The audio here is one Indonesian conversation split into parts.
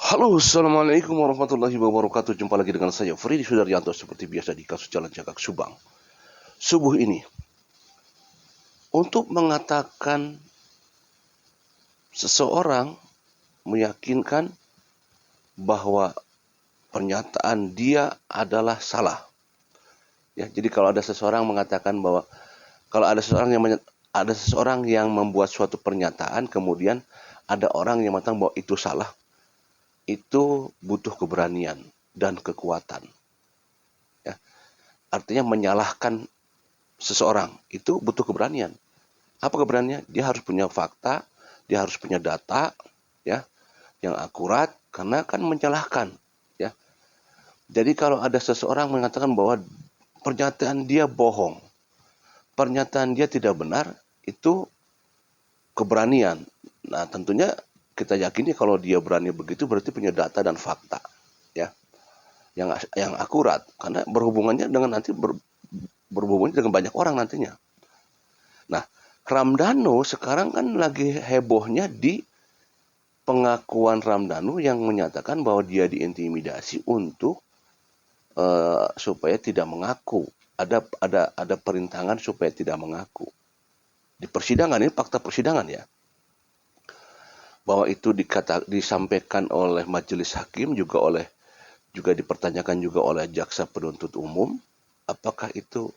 Halo, Assalamualaikum warahmatullahi wabarakatuh. Jumpa lagi dengan saya, Freddy Sudaryanto, seperti biasa di kasus Jalan Cagak Subang. Subuh ini, untuk mengatakan seseorang meyakinkan bahwa pernyataan dia adalah salah. Ya, jadi kalau ada seseorang mengatakan bahwa kalau ada seseorang yang membuat suatu pernyataan, kemudian ada orang yang mengatakan bahwa itu salah, itu butuh keberanian dan kekuatan. Ya, artinya menyalahkan seseorang itu butuh keberanian. Apa keberanian? Dia harus punya fakta, dia harus punya data, ya, yang akurat, karena kan menyalahkan, ya. Jadi kalau ada seseorang mengatakan bahwa pernyataan dia bohong, pernyataan dia tidak benar, itu keberanian. Nah, tentunya kita yakini kalau dia berani begitu berarti punya data dan fakta, ya, yang akurat, karena berhubungannya dengan berhubungannya dengan banyak orang nantinya. Nah, Ramdhanu sekarang kan lagi hebohnya di pengakuan Ramdhanu yang menyatakan bahwa dia diintimidasi untuk supaya tidak mengaku. Ada perintangan supaya tidak mengaku. Di persidangan, ini fakta persidangan ya. Bahwa itu disampaikan oleh majelis hakim, juga dipertanyakan juga oleh jaksa penuntut umum, apakah itu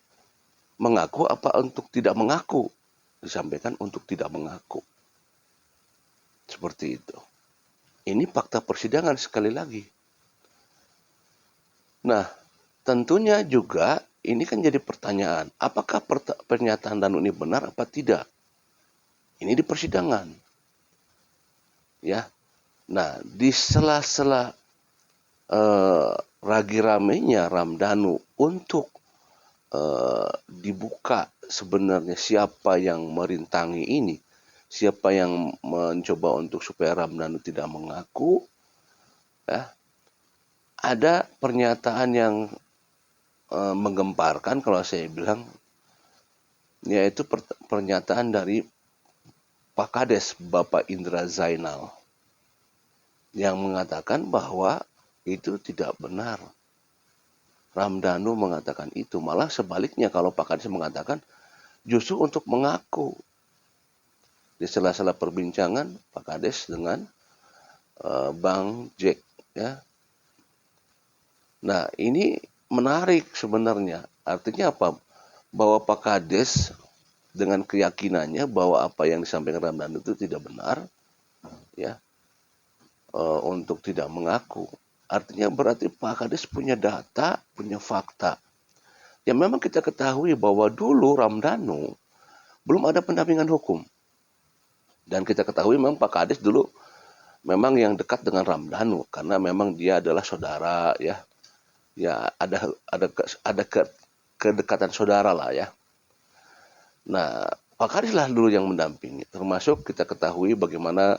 mengaku apa untuk tidak mengaku. Disampaikan untuk tidak mengaku. Seperti itu. Ini fakta persidangan sekali lagi. Nah, tentunya juga ini kan jadi pertanyaan, apakah pernyataan Danu ini benar apa tidak? Ini di persidangan. Ya. Nah, di sela-sela ragi-ramenya Ramdhanu untuk dibuka sebenarnya siapa yang merintangi ini, siapa yang mencoba untuk supaya Ramdhanu tidak mengaku, ya, ada pernyataan yang menggemparkan kalau saya bilang, yaitu pernyataan dari Pak Kades Bapak Indra Zainal yang mengatakan bahwa itu tidak benar. Ramdhanu mengatakan itu, malah sebaliknya kalau Pak Kades mengatakan justru untuk mengaku. Di sela-sela perbincangan Pak Kades dengan Bang Jack, ya. Nah, ini menarik sebenarnya. Artinya apa? Bahwa Pak Kades dengan keyakinannya bahwa apa yang disampaikan Ramdhanu itu tidak benar, ya, untuk tidak mengaku. Artinya berarti Pak Kades punya data, punya fakta. Ya memang kita ketahui bahwa dulu Ramdhanu belum ada pendampingan hukum. Dan kita ketahui memang Pak Kades dulu memang yang dekat dengan Ramdhanu karena memang dia adalah saudara, ya. Ya ada kedekatan saudara lah, ya. Nah, Pak Kades lah dulu yang mendampingi. Termasuk kita ketahui bagaimana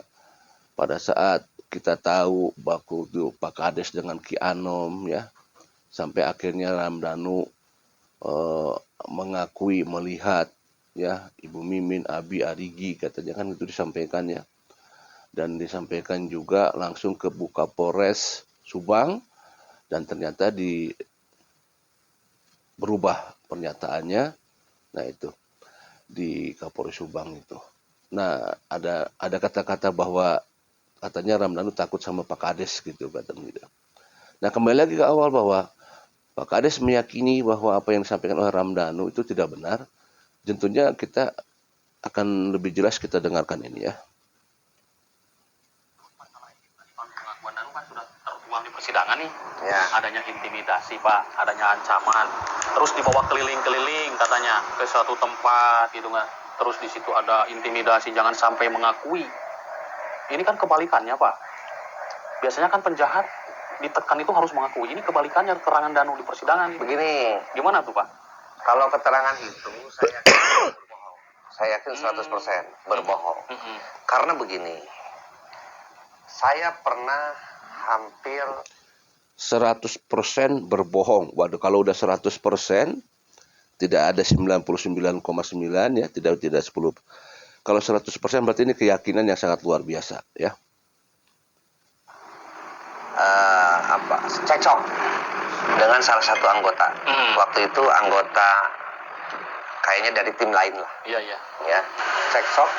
pada saat kita tahu baku Pak Kades dengan Ki Anom, ya, sampai akhirnya Ramdhanu mengakui melihat, ya, Ibu Mimin, Abi, Arigi, katanya kan itu disampaikan, ya, dan disampaikan juga langsung ke Bukapolres Subang, dan ternyata berubah pernyataannya. Nah, itu di Kapolres Subang itu. Nah, ada kata-kata bahwa katanya Ramdhanu takut sama Pak Kades gitu, katanya gitu. Nah, kembali lagi ke awal bahwa Pak Kades meyakini bahwa apa yang disampaikan oleh Ramdhanu itu tidak benar. Tentunya kita akan lebih jelas kita dengarkan ini, ya. Pengakuan Danu kan sudah tertuang di persidangan nih, ya. Adanya intimidasi Pak, adanya ancaman, terus dibawa keliling-keliling katanya ke suatu tempat gitu nggak, terus di situ ada intimidasi jangan sampai mengakui. Ini kan kebalikannya Pak, biasanya kan penjahat ditekan itu harus mengakui, ini kebalikannya keterangan Danu di persidangan. Begini, gimana tuh Pak? kalau keterangan itu saya yakin berbohong. Saya yakin 100% berbohong. Karena begini, saya pernah hampir 100% berbohong. Waduh, kalau udah 100%, tidak ada 99,9, ya, tidak 10. Kalau 100% berarti ini keyakinan yang sangat luar biasa, ya. cekcok dengan salah satu anggota. Waktu itu anggota kayaknya dari tim lain lah. Iya. Ya, cekcok.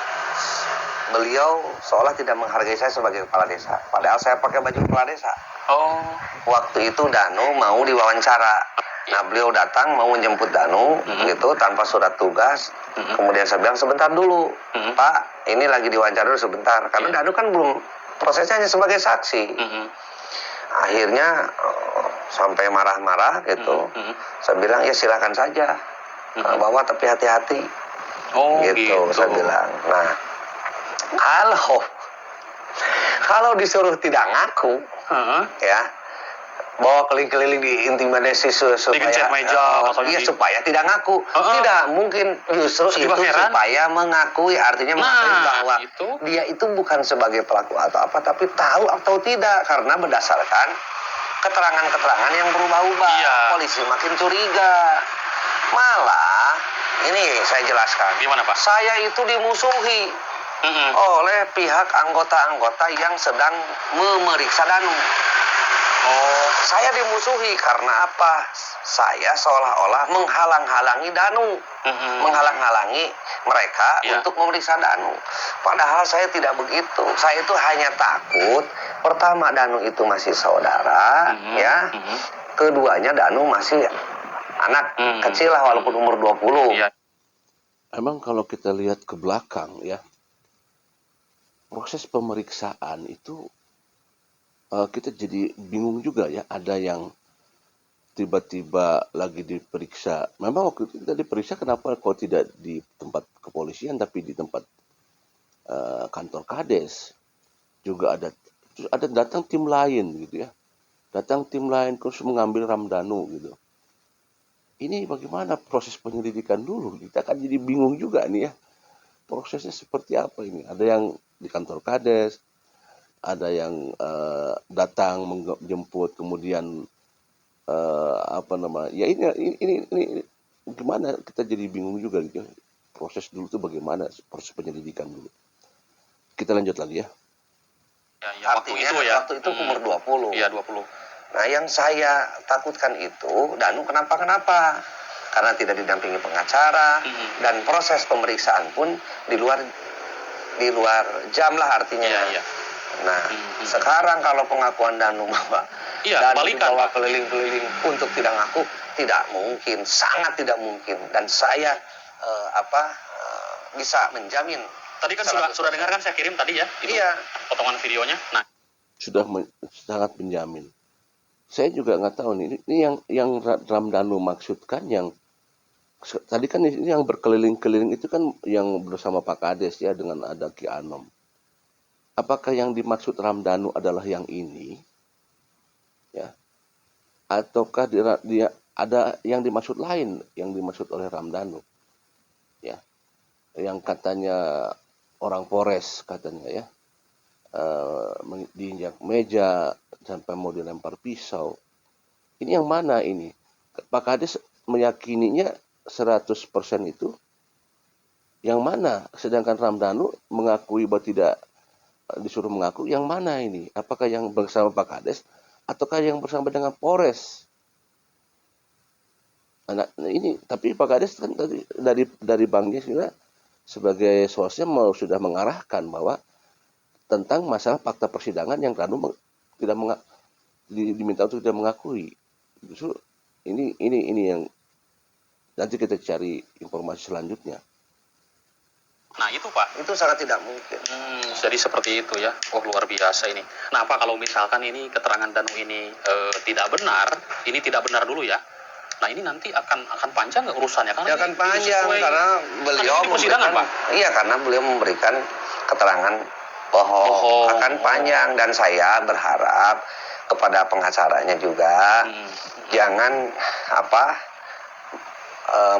Beliau seolah tidak menghargai saya sebagai kepala desa. Padahal saya pakai baju kepala desa. Oh. Waktu itu Danu mau diwawancara. Nah, beliau datang mau menjemput Danu gitu tanpa surat tugas. Kemudian saya bilang sebentar dulu, Pak, ini lagi diwawancara dulu sebentar. Karena Danu kan belum, prosesnya hanya sebagai saksi. Akhirnya sampai marah-marah gitu. Saya bilang ya silakan saja, bawa tapi hati-hati. Oh gitu saya bilang. Nah, kalau disuruh tidak ngaku, ya bawa keliling-keliling diintimidasi supaya supaya tidak ngaku. Tidak mungkin, justru itu supaya mengakui, artinya mengakui bahwa dia itu bukan sebagai pelaku atau apa, tapi tahu atau tidak, karena berdasarkan keterangan-keterangan yang berubah-ubah. Polisi makin curiga. Malah ini saya jelaskan. Gimana, Pak? Saya itu dimusuhi oleh pihak anggota-anggota yang sedang memeriksa Danu. Saya dimusuhi karena apa? Saya seolah-olah menghalang-halangi Danu, menghalang-halangi mereka untuk memeriksa Danu. Padahal saya tidak begitu. Saya itu hanya takut. Pertama, Danu itu masih saudara, ya. Keduanya, Danu masih anak kecil lah, walaupun umur 20. Emang kalau kita lihat ke belakang ya, proses pemeriksaan itu kita jadi bingung juga ya. Ada yang tiba-tiba lagi diperiksa. Memang waktu itu kita diperiksa, kenapa kok tidak di tempat kepolisian tapi di tempat kantor Kades. Juga ada datang tim lain gitu ya. Datang tim lain terus mengambil Ramdhanu gitu. Ini bagaimana proses penyelidikan dulu? Kita kan jadi bingung juga nih ya. Prosesnya seperti apa ini? Ada yang di kantor Kades, ada yang datang menjemput, kemudian ya ini gimana, kita jadi bingung juga gitu. Proses dulu tuh bagaimana, proses penyelidikan dulu. Kita lanjut lagi ya. Waktu itu umur 20. Iya, 20. Nah, yang saya takutkan itu Danu kenapa? Karena tidak didampingi pengacara, dan proses pemeriksaan pun di luar jam lah artinya. Nah, sekarang kalau pengakuan Danu bahwa Danu dibawa keliling-keliling untuk tidak ngaku, tidak mungkin, sangat tidak mungkin. Dan saya bisa menjamin. Tadi kan sudah dengar kan saya kirim tadi ya, itu potongan videonya. Nah, sudah sangat menjamin. Saya juga nggak tahu nih, ini yang Ramdhanu maksudkan, yang tadi kan ini yang berkeliling-keliling itu kan yang bersama Pak Kades ya, dengan ada Ki Anom. Apakah yang dimaksud Ramdhanu adalah yang ini? Ya. Ataukah dia ada yang dimaksud lain, yang dimaksud oleh Ramdhanu? Ya. Yang katanya orang Polres katanya ya. Diinjak meja sampai mau dilempar pisau. Ini yang mana ini? Pak Kades meyakininya 100% itu yang mana? Sedangkan Ramdhanu mengakui bahwa tidak disuruh mengaku, yang mana ini? Apakah yang bersama Pak Kades ataukah yang bersama dengan Polres? Nah, ini tapi Pak Kades kan dari Bang Des juga sebagai sosnya sudah mengarahkan bahwa tentang masalah fakta persidangan yang Danu tidak diminta untuk tidak mengakui. Justru ini yang nanti kita cari informasi selanjutnya. Nah itu Pak, itu sangat tidak mungkin. Jadi seperti itu ya. Oh, luar biasa ini. Nah, Pak, kalau misalkan ini keterangan Danu ini tidak benar, ini tidak benar dulu ya. Nah, ini nanti akan panjang nggak urusannya? Karena akan panjang karena beliau memberikan, Pak. Iya, karena beliau memberikan keterangan bohong. Akan panjang, dan saya berharap kepada pengacaranya juga jangan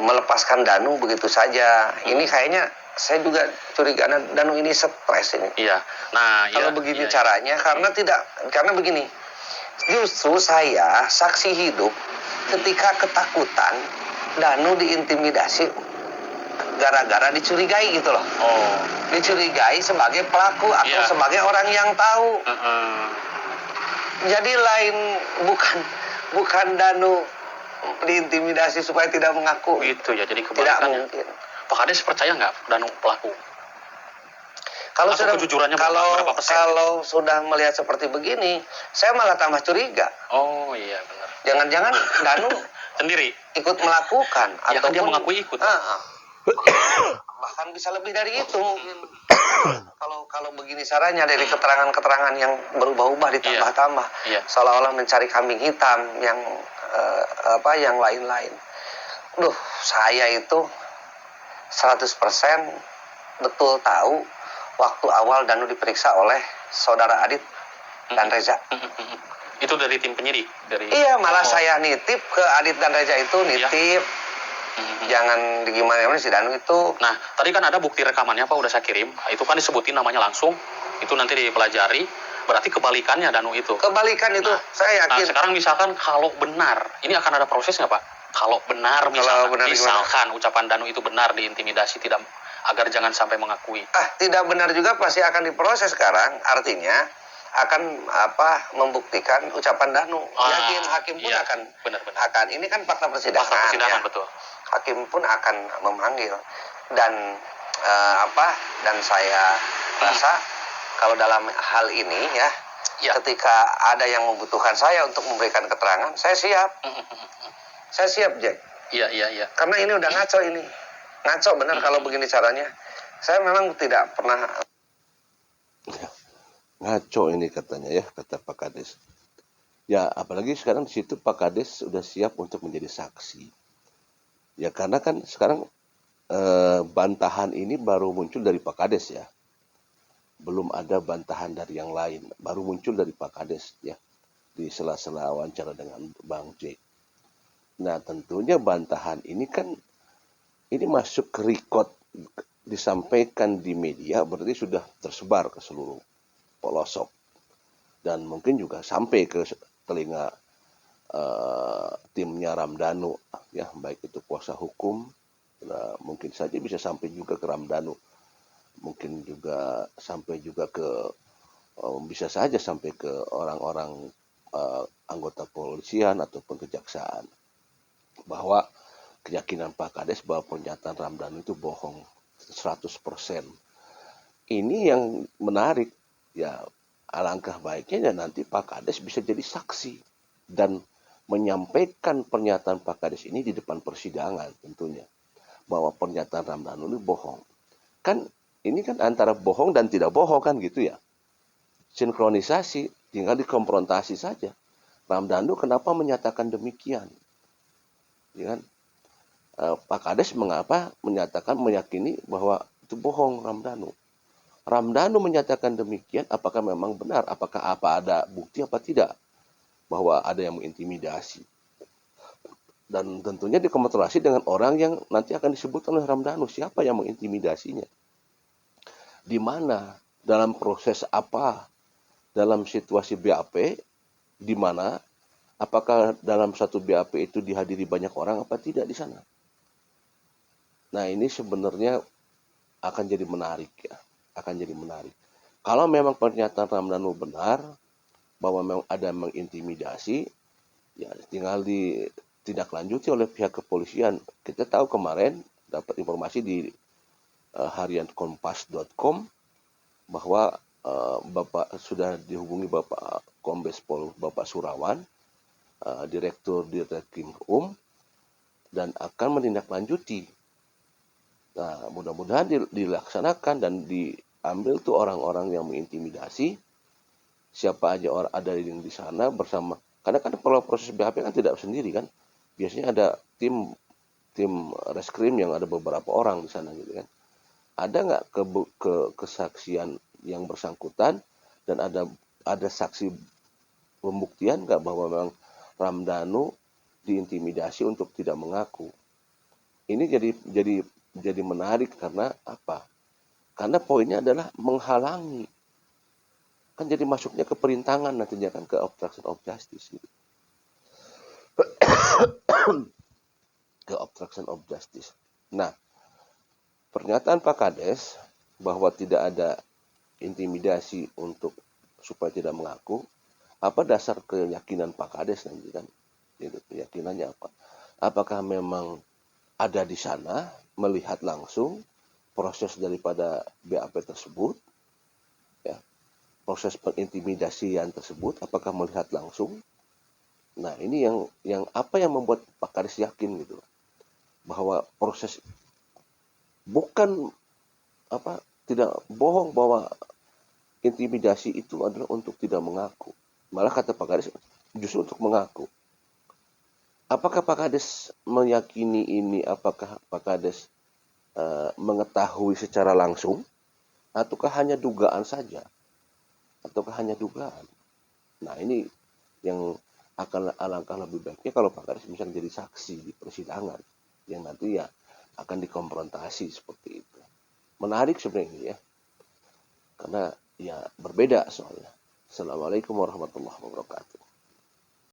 melepaskan Danu begitu saja. Ini kayaknya saya juga curiga Danu ini stres ini. Iya. Nah, kalau begini caranya, karena begini. Justru saya saksi hidup ketika ketakutan Danu diintimidasi gara-gara dicurigai gitu loh. Dicurigai sebagai pelaku atau sebagai orang yang tahu. Jadi lain bukan Danu diintimidasi supaya tidak mengaku. Gitu ya, jadi Tidak kebalikannya. mungkin. Pak Kades percaya nggak Danu pelaku? Kalau Atau sudah kejujurannya berapa persen? kalau sudah melihat seperti begini, saya malah tambah curiga. Oh iya benar. Jangan-jangan Danu Sendiri. ikut melakukan Ya kan ataupun dia mengakui ikut. Bahkan bisa lebih dari itu mungkin. Kalau begini caranya dari keterangan-keterangan yang berubah-ubah ditambah-tambah, seolah-olah mencari kambing hitam yang yang lain-lain. Duh, saya itu 100% betul tahu waktu awal Danu diperiksa oleh saudara Adit dan Reza. Itu dari tim penyidik? Iya, malah saya nitip ke Adit dan Reza itu, nitip. Jangan gimana si Danu itu. Nah, tadi kan ada bukti rekamannya Pak, udah saya kirim. Itu kan disebutin namanya langsung. Itu nanti dipelajari. Berarti kebalikannya Danu itu. Kebalikan itu, saya yakin. Nah, sekarang misalkan kalau benar, ini akan ada proses nggak Pak? Kalau benar misalkan ucapan Danu itu benar, diintimidasi agar jangan sampai mengakui. Tidak benar juga pasti akan diproses sekarang. Artinya akan membuktikan ucapan Danu. Yakin hakim pun akan ini kan fakta persidangan. Fakta persidangan betul. Hakim pun akan memanggil dan dan saya rasa kalau dalam hal ini ketika ada yang membutuhkan saya untuk memberikan keterangan, saya siap. Saya siap, Jack. Iya. Karena ini udah ngaco ini. Ngaco benar kalau begini caranya. Saya memang tidak pernah ngaco ini katanya ya, kata Pak Kades. Ya, apalagi sekarang di situ Pak Kades sudah siap untuk menjadi saksi. Ya karena kan sekarang bantahan ini baru muncul dari Pak Kades ya. Belum ada bantahan dari yang lain, baru muncul dari Pak Kades ya di sela-sela wawancara dengan Bang J. Nah, tentunya bantahan ini kan ini masuk ke record, disampaikan di media, berarti sudah tersebar ke seluruh pelosok dan mungkin juga sampai ke telinga timnya Ramdhanu ya, baik itu kuasa hukum. Nah, mungkin saja bisa sampai juga ke Ramdhanu, mungkin juga sampai juga ke bisa saja sampai ke orang-orang anggota kepolisian ataupun kejaksaan, bahwa keyakinan Pak Kades bahwa pernyataan Ramdhanu itu bohong 100%. Ini yang menarik ya, alangkah baiknya ya nanti Pak Kades bisa jadi saksi dan menyampaikan pernyataan Pak Kades ini di depan persidangan tentunya, bahwa pernyataan Ramdhanu ini bohong. Kan ini kan antara bohong dan tidak bohong kan gitu ya. Sinkronisasi, tinggal dikonfrontasi saja. Ramdhanu kenapa menyatakan demikian? Ya kan? Pak Kades mengapa meyakini bahwa itu bohong Ramdhanu? Ramdhanu menyatakan demikian, apakah memang benar? Apakah ada bukti apa tidak bahwa ada yang mengintimidasi? Dan tentunya dikonfrontasi dengan orang yang nanti akan disebut oleh Ramdhanu, siapa yang mengintimidasinya? Di mana? Dalam proses apa? Dalam situasi BAP? Di mana? Apakah dalam satu BAP itu dihadiri banyak orang apa tidak di sana? Nah, ini sebenarnya akan jadi menarik ya. Akan jadi menarik. Kalau memang pernyataan Ramdhanu benar bahwa memang ada mengintimidasi, ya tinggal ditindaklanjuti oleh pihak kepolisian. Kita tahu kemarin dapat informasi di hariankompas.com bahwa Bapak sudah dihubungi Bapak Kombes Pol Bapak Surawan, Direktur Ditreskrim dan akan menindaklanjuti. Nah, mudah-mudahan dilaksanakan dan diambil tuh orang-orang yang mengintimidasi. Siapa aja orang ada yang di sana bersama. Karena kan kalau proses BAP kan tidak sendiri kan. Biasanya ada tim reskrim yang ada beberapa orang di sana gitu kan. Ada nggak kesaksian yang bersangkutan dan ada saksi pembuktian nggak bahwa memang Ramdhanu diintimidasi untuk tidak mengaku? Ini jadi menarik karena apa? Karena poinnya adalah menghalangi. Kan jadi masuknya ke perintangan nantinya kan, ke obstruction of justice gitu. Ke obstruction of justice. Nah, pernyataan Pak Kades bahwa tidak ada intimidasi supaya tidak mengaku, apa dasar keyakinan Pak Kades nanti kan? Itu keyakinannya apa? Apakah memang ada di sana melihat langsung proses daripada BAP tersebut, ya, proses pengintimidasian tersebut, apakah melihat langsung? Nah, ini yang apa yang membuat Pak Kades yakin gitu bahwa proses bukan apa tidak bohong bahwa intimidasi itu adalah untuk tidak mengaku. Malah kata Pak Kades justru untuk mengaku. Apakah Pak Kades meyakini ini? Apakah Pak Kades mengetahui secara langsung, ataukah hanya dugaan saja, ataukah hanya dugaan? Nah, ini yang akan alangkah lebih baiknya kalau Pak Kades bisa menjadi saksi di persidangan yang nanti ya akan dikonfrontasi seperti itu. Menarik sebenarnya ya, karena ya berbeda soalnya. Assalamualaikum warahmatullahi wabarakatuh.